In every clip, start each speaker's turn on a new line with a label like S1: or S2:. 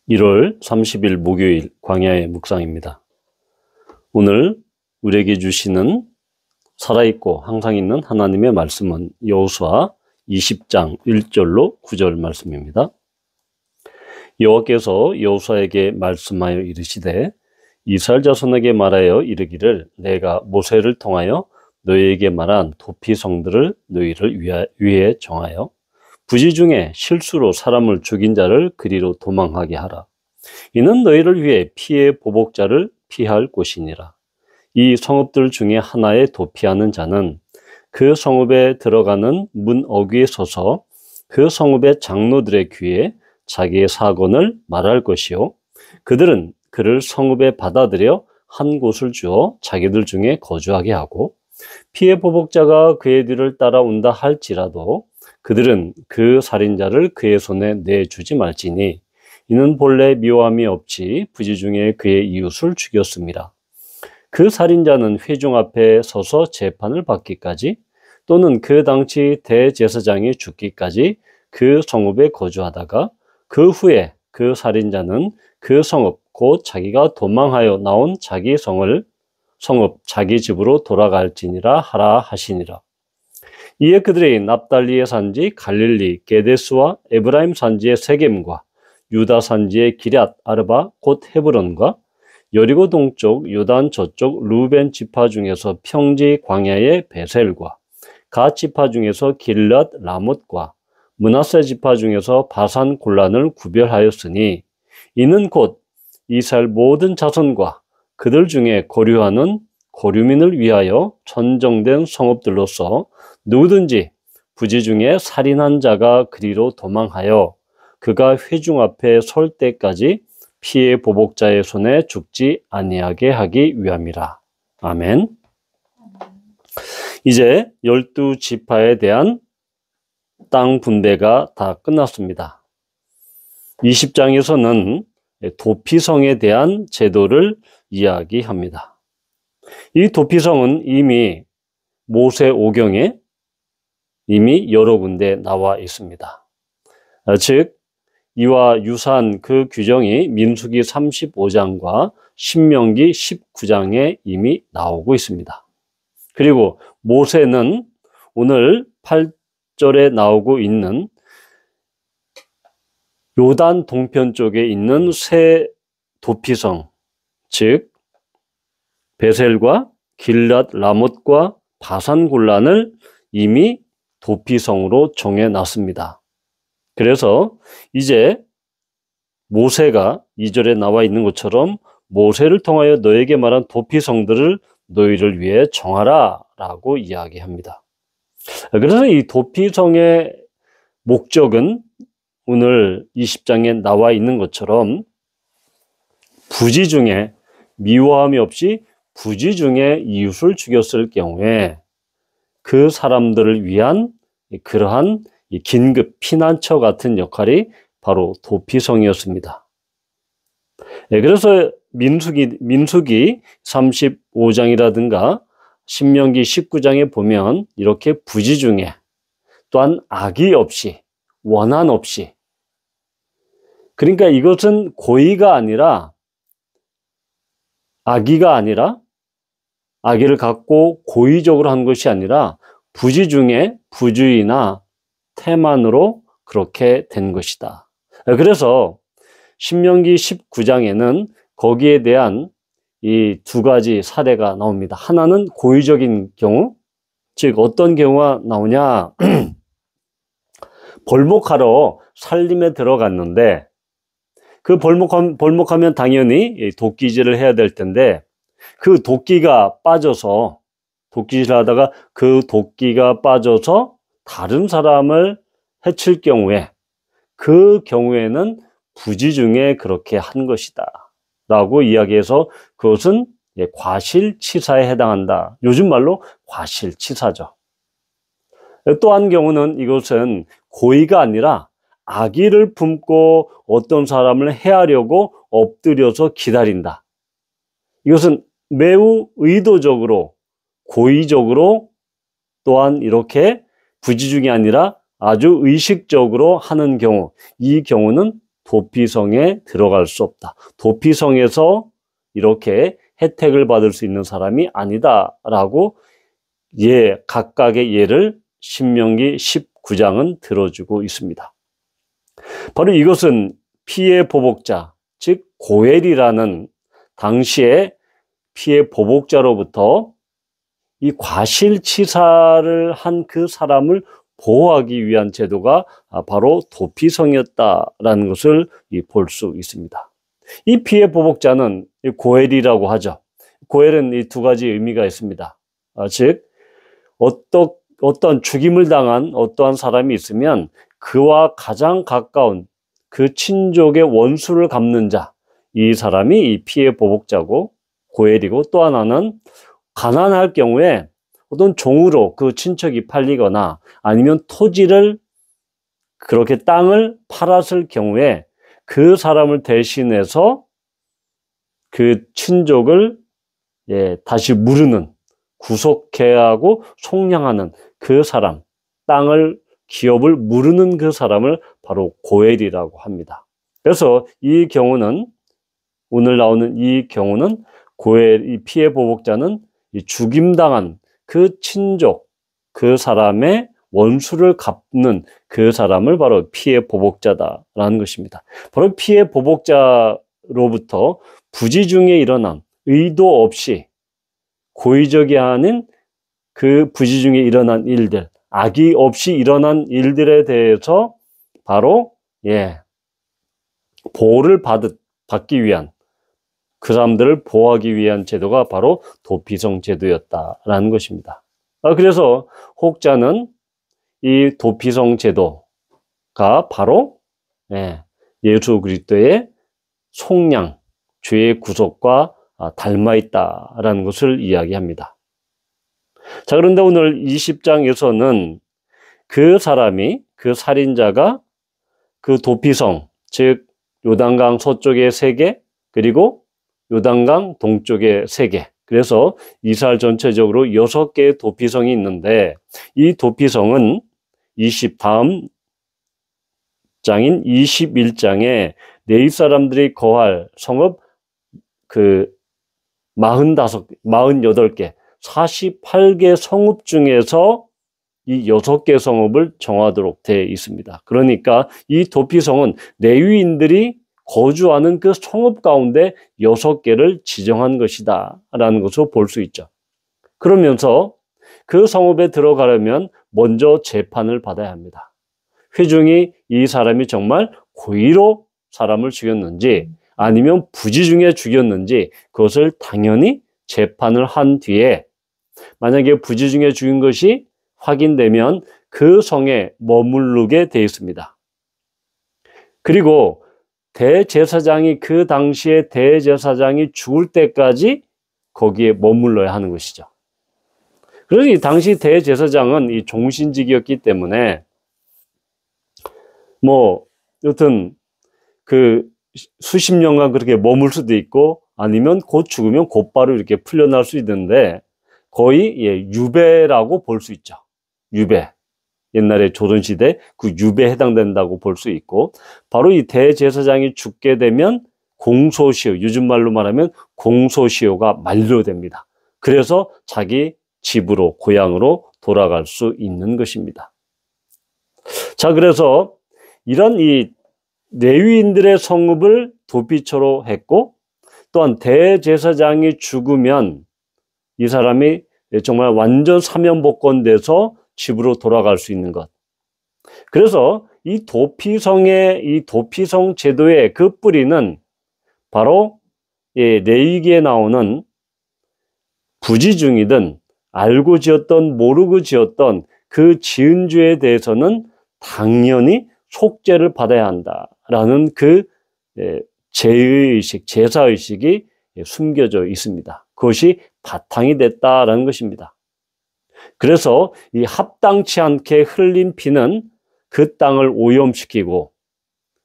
S1: 1월 30일 목요일 광야의 묵상입니다. 오늘 우리에게 주시는 살아있고 항상 있는 하나님의 말씀은 여호수아 20장 1절로 9절 말씀입니다. 여호와께서 여호수아에게 말씀하여 이르시되 이스라엘 자손에게 말하여 이르기를 내가 모세를 통하여 너희에게 말한 도피성들을 너희를 위해 정하여 부지 중에 실수로 사람을 죽인 자를 그리로 도망하게 하라. 이는 너희를 위해 피의 보복자를 피할 곳이니라. 이 성읍들 중에 하나에 도피하는 자는 그 성읍에 들어가는 문 어귀에 서서 그 성읍의 장로들의 귀에 자기의 사건을 말할 것이요 그들은 그를 성읍에 받아들여 한 곳을 주어 자기들 중에 거주하게 하고 피의 보복자가 그의 뒤를 따라온다 할지라도 그들은 그 살인자를 그의 손에 내주지 말지니 이는 본래 미워함이 없이 부지 중에 그의 이웃을 죽였습니다. 그 살인자는 회중 앞에 서서 재판을 받기까지 또는 그 당시 대제사장이 죽기까지 그 성읍에 거주하다가 그 후에 그 살인자는 그 성읍 곧 자기가 도망하여 나온 자기 성읍 자기 집으로 돌아갈지니라 하라 하시니라. 이에 그들이 납달리의 산지 갈릴리 게데스와 에브라임 산지의 세겜과 유다 산지의 기럇 아르바 곧 헤브론과 여리고 동쪽 요단 저쪽 루벤 지파 중에서 평지 광야의 베셀과 갓 지파 중에서 길랏 라못과 므낫세 지파 중에서 바산 골란을 구별하였으니 이는 곧 이스라엘 모든 자손과 그들 중에 거류하는 거류민을 위하여 선정된 성읍들로서 누구든지 부지 중에 살인한 자가 그리로 도망하여 그가 회중 앞에 설 때까지 피의 보복자의 손에 죽지 아니하게 하기 위함이라. 아멘. 이제 12지파에 대한 땅 분배가 다 끝났습니다. 20장에서는 도피성에 대한 제도를 이야기합니다. 이 도피성은 이미 모세 오경에 이미 여러 군데 나와 있습니다. 즉 이와 유사한 그 규정이 민수기 35장과 신명기 19장에 이미 나오고 있습니다. 그리고 모세는 오늘 8절에 나오고 있는 요단 동편 쪽에 있는 세 도피성, 즉 베셀과 길랏 라못과 바산 골란을 이미 도피성으로 정해놨습니다. 그래서 이제 모세가 2절에 나와 있는 것처럼 모세를 통하여 너에게 말한 도피성들을 너희를 위해 정하라 라고 이야기합니다. 그래서 이 도피성의 목적은 오늘 20장에 나와 있는 것처럼 부지 중에 미워함이 없이 부지 중에 이웃을 죽였을 경우에 그 사람들을 위한 그러한 긴급 피난처 같은 역할이 바로 도피성이었습니다. 그래서 민수기 35장이라든가 신명기 19장에 보면 이렇게 부지 중에 또한 악의 없이 원한 없이, 그러니까 이것은 고의가 아니라 악의가 아니라 악의를 갖고 고의적으로 한 것이 아니라 부지 중에 부주의나 태만으로 그렇게 된 것이다. 그래서 신명기 19장에는 거기에 대한 이 두 가지 사례가 나옵니다. 하나는 고의적인 경우, 즉 어떤 경우가 나오냐, 벌목하러 산림에 들어갔는데 그 벌목하면 당연히 도끼질을 해야 될 텐데 그 도끼가 빠져서 도끼질을 하다가 그 도끼가 빠져서 다른 사람을 해칠 경우에 그 경우에는 부지 중에 그렇게 한 것이다 라고 이야기해서 그것은 과실치사에 해당한다. 요즘 말로 과실치사죠. 또 한 경우는 이것은 고의가 아니라 악의를 품고 어떤 사람을 해하려고 엎드려서 기다린다. 이것은 매우 의도적으로 고의적으로 또한 이렇게 부지 중이 아니라 아주 의식적으로 하는 경우, 이 경우는 도피성에 들어갈 수 없다. 도피성에서 이렇게 혜택을 받을 수 있는 사람이 아니다라고 각각의 예를 신명기 19장은 들어주고 있습니다. 바로 이것은 피해 보복자, 즉 고엘이라는 당시에 피해 보복자로부터 이 과실치사를 한 그 사람을 보호하기 위한 제도가 바로 도피성이었다라는 것을 볼 수 있습니다. 이 피해 보복자는 고엘이라고 하죠. 고엘은 이 두 가지 의미가 있습니다. 즉 어떤 죽임을 당한 어떠한 사람이 있으면 그와 가장 가까운 그 친족의 원수를 갚는 자, 이 사람이 이 피해 보복자고 고엘이고, 또 하나는 가난할 경우에 어떤 종으로 그 친척이 팔리거나 아니면 토지를 그렇게 땅을 팔았을 경우에 그 사람을 대신해서 그 친족을 다시 물으는, 구속해야 하고 속량하는 그 사람, 땅을, 기업을 물으는 그 사람을 바로 고엘이라고 합니다. 그래서 이 경우는, 오늘 나오는 이 경우는 고엘, 이 피해 보복자는 이 죽임당한 그 친족, 그 사람의 원수를 갚는 그 사람을 바로 피해 보복자다라는 것입니다. 바로 피해 보복자로부터 부지 중에 일어난, 의도 없이 고의적이 아닌 그 부지 중에 일어난 일들, 악의 없이 일어난 일들에 대해서 바로 보호를 받기 위한, 그 사람들을 보호하기 위한 제도가 바로 도피성 제도였다라는 것입니다. 그래서 혹자는 이 도피성 제도가 바로 예수 그리스도의 속량, 죄의 구속과 닮아 있다라는 것을 이야기합니다. 자, 그런데 오늘 20장에서는 그 사람이, 그 살인자가 그 도피성, 즉 요단강 서쪽에 3개, 그리고 요단강 동쪽에 3개, 그래서 이스라엘 전체적으로 6개의 도피성이 있는데, 이 도피성은 다음 장인 21장에 레위 사람들이 거할 성읍 48개, 48개 성읍 중에서 이 6개 성읍을 정하도록 되어 있습니다. 그러니까 이 도피성은 레위인들이 거주하는 그 성읍 가운데 6개를 지정한 것이다 라는 것을 볼 수 있죠. 그러면서 그 성읍에 들어가려면 먼저 재판을 받아야 합니다. 회중이 이 사람이 정말 고의로 사람을 죽였는지 아니면 부지 중에 죽였는지 그것을 당연히 재판을 한 뒤에, 만약에 부지 중에 죽인 것이 확인되면 그 성에 머무르게 되어 있습니다. 그리고 대제사장이, 그 당시에 대제사장이 죽을 때까지 거기에 머물러야 하는 것이죠. 그래서 이 당시 대제사장은 이 종신직이었기 때문에 여튼 수십 년간 그렇게 머물 수도 있고, 아니면 곧 죽으면 곧바로 이렇게 풀려날 수 있는데, 거의 유배라고 볼 수 있죠. 유배. 옛날에 조선시대 그 유배에 해당된다고 볼 수 있고, 바로 이 대제사장이 죽게 되면 공소시효, 요즘 말로 말하면 공소시효가 만료됩니다. 그래서 자기 집으로, 고향으로 돌아갈 수 있는 것입니다. 자, 그래서 이런 이 레위인들의 성읍을 도피처로 했고, 또한 대제사장이 죽으면 이 사람이 정말 완전 사면복권돼서 집으로 돌아갈 수 있는 것. 그래서 이 도피성 제도의 그 뿌리는 바로 레위기에 나오는 부지 중이든 알고 지었던 모르고 지었던 그 지은 죄에 대해서는 당연히 속죄를 받아야 한다라는 그 제의의식, 제사의식이 숨겨져 있습니다. 그것이 바탕이 됐다라는 것입니다. 그래서 이 합당치 않게 흘린 피는 그 땅을 오염시키고,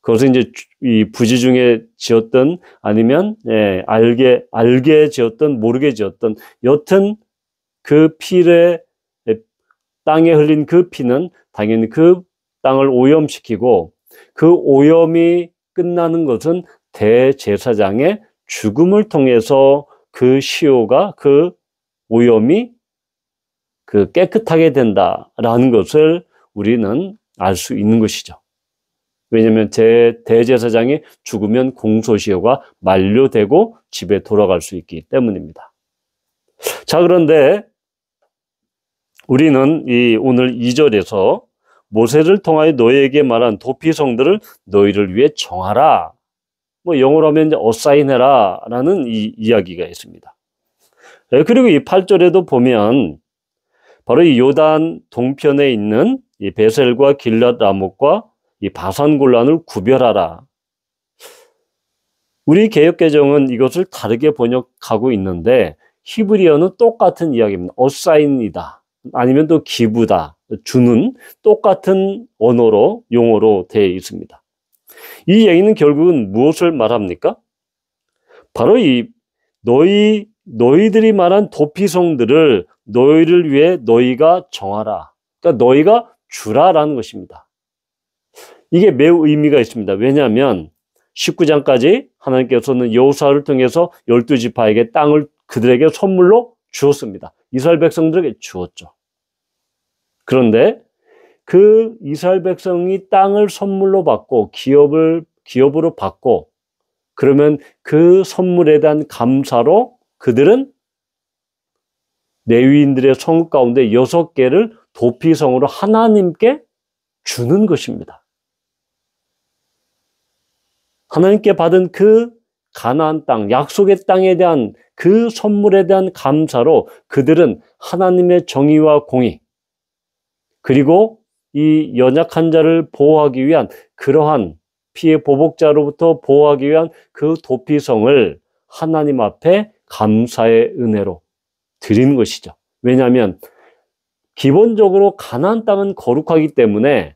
S1: 그것은 이제 이 부지 중에 지었던, 아니면 알게 지었던 모르게 지었던, 여튼 그 피를, 땅에 흘린 그 피는 당연히 그 땅을 오염시키고, 그 오염이 끝나는 것은 대제사장의 죽음을 통해서 그 시효가, 그 오염이 깨끗하게 된다라는 것을 우리는 알 수 있는 것이죠. 왜냐하면 대제사장이 죽으면 공소시효가 만료되고 집에 돌아갈 수 있기 때문입니다. 자, 그런데 우리는 오늘 2절에서 모세를 통하여 너희에게 말한 도피성들을 너희를 위해 정하라. 영어로 하면 이제 어사인해라 라는 이 이야기가 있습니다. 그리고 이 8절에도 보면 바로 이 요단 동편에 있는 이 베셀과 길랏 라못과 이 바산 골란을 구별하라. 우리 개역개정은 이것을 다르게 번역하고 있는데 히브리어는 똑같은 이야기입니다. 어사인이다. 아니면 또 기부다. 주는 똑같은 언어로, 용어로 되어 있습니다. 이 얘기는 결국은 무엇을 말합니까? 바로 너희들이 말한 도피성들을 너희를 위해 너희가 정하라. 그러니까 너희가 주라라는 것입니다. 이게 매우 의미가 있습니다. 왜냐하면 19장까지 하나님께서는 여호수아를 통해서 12지파에게 땅을 그들에게 선물로 주었습니다. 이스라엘 백성들에게 주었죠. 그런데 그 이스라엘 백성이 땅을 선물로 받고 기업으로 받고 그러면 그 선물에 대한 감사로 그들은 레위인들의 성읍 가운데 6개를 도피성으로 하나님께 주는 것입니다. 하나님께 받은 그 가나안 땅, 약속의 땅에 대한 그 선물에 대한 감사로 그들은 하나님의 정의와 공의, 그리고 이 연약한 자를 보호하기 위한 그러한 피해 보복자로부터 보호하기 위한 그 도피성을 하나님 앞에 감사의 은혜로 드리는 것이죠. 왜냐하면 기본적으로 가나안 땅은 거룩하기 때문에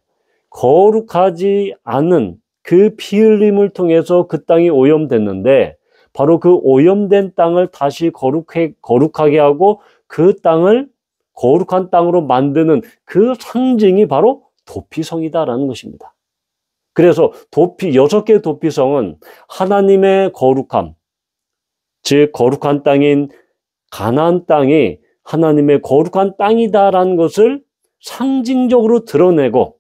S1: 거룩하지 않은 그 피 흘림을 통해서 그 땅이 오염됐는데 바로 그 오염된 땅을 다시 거룩하게 하고 그 땅을 거룩한 땅으로 만드는 그 상징이 바로 도피성이다라는 것입니다. 그래서 6개의 도피성은 하나님의 거룩함, 즉 거룩한 땅인 가나안 땅이 하나님의 거룩한 땅이다라는 것을 상징적으로 드러내고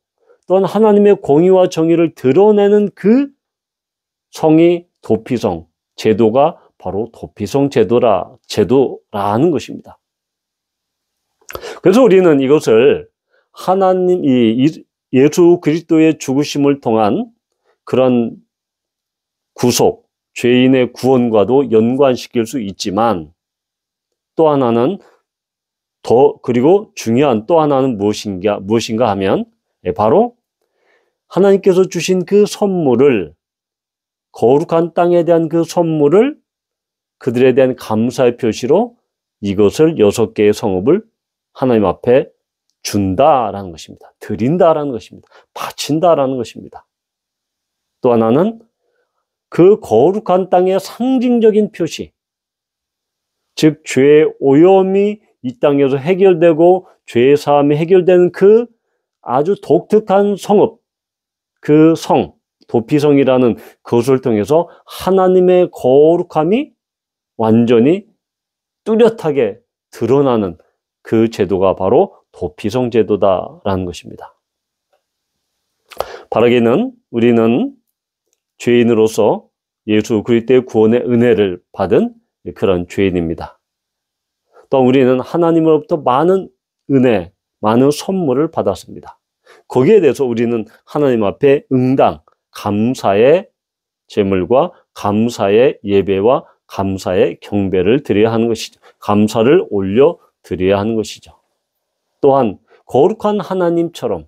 S1: 또한 하나님의 공의와 정의를 드러내는 그 성이 도피성, 제도가 바로 도피성 제도라는 것입니다. 그래서 우리는 이것을 하나님, 예수 그리스도의 죽으심을 통한 그런 구속, 죄인의 구원과도 연관시킬 수 있지만 또 하나는 그리고 중요한 또 하나는 무엇인가 하면 바로 하나님께서 주신 그 선물을, 거룩한 땅에 대한 그 선물을 그들에 대한 감사의 표시로 이것을 6개의 성읍을 하나님 앞에 준다라는 것입니다. 드린다라는 것입니다. 바친다라는 것입니다. 또 하나는 그 거룩한 땅의 상징적인 표시, 즉 죄의 오염이 이 땅에서 해결되고 죄의 사함이 해결되는 그 아주 독특한 성읍, 그 성, 도피성이라는 그것을 통해서 하나님의 거룩함이 완전히 뚜렷하게 드러나는 그 제도가 바로 도피성 제도다라는 것입니다. 바라기는 우리는 죄인으로서 예수 그리스도의 구원의 은혜를 받은 그런 죄인입니다. 또 우리는 하나님으로부터 많은 은혜, 많은 선물을 받았습니다. 거기에 대해서 우리는 하나님 앞에 응당, 감사의 제물과 감사의 예배와 감사의 경배를 드려야 하는 것이죠. 감사를 올려 드려야 하는 것이죠. 또한 거룩한 하나님처럼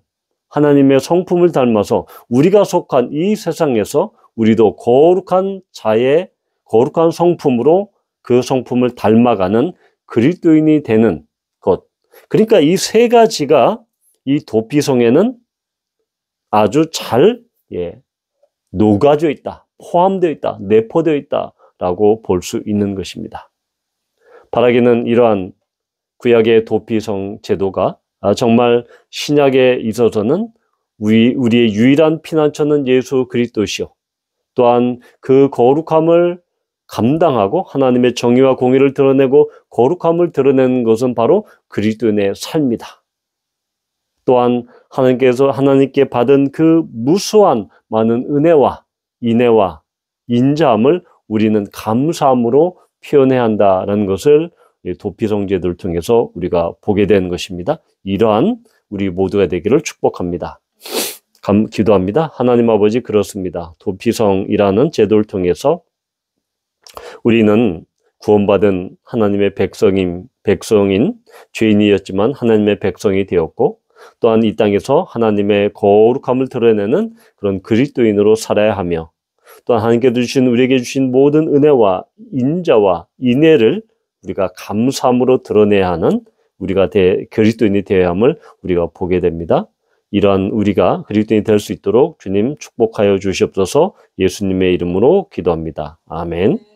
S1: 하나님의 성품을 닮아서 우리가 속한 이 세상에서 우리도 거룩한 자의 거룩한 성품으로 그 성품을 닮아가는 그리스도인이 되는 것. 그러니까 이 세 가지가 이 도피성에는 아주 잘 녹아져 있다, 포함되어 있다, 내포되어 있다라고 볼 수 있는 것입니다. 바라기는 이러한 구약의 도피성 제도가 정말 신약에 있어서는 우리의 유일한 피난처는 예수 그리스도시요, 또한 그 거룩함을 감당하고 하나님의 정의와 공의를 드러내고 거룩함을 드러내는 것은 바로 그리스도인의 삶이다. 또한 하나님께 받은 그 무수한 많은 은혜와 인애와 인자함을 우리는 감사함으로 표현해야 한다는 것을 도피성제도를 통해서 우리가 보게 되는 것입니다. 이러한 우리 모두가 되기를 축복합니다. 기도합니다. 하나님 아버지, 그렇습니다. 도피성이라는 제도를 통해서 우리는 구원받은 하나님의 백성인 죄인이었지만 하나님의 백성이 되었고, 또한 이 땅에서 하나님의 거룩함을 드러내는 그런 그리스도인으로 살아야 하며, 또한 하나님께서 우리에게 주신 모든 은혜와 인자와 인애를 우리가 감사함으로 드러내야 하는 우리가 그리스도인이 되어야 함을 우리가 보게 됩니다. 이러한 우리가 그리스도인이 될 수 있도록 주님 축복하여 주시옵소서. 예수님의 이름으로 기도합니다. 아멘.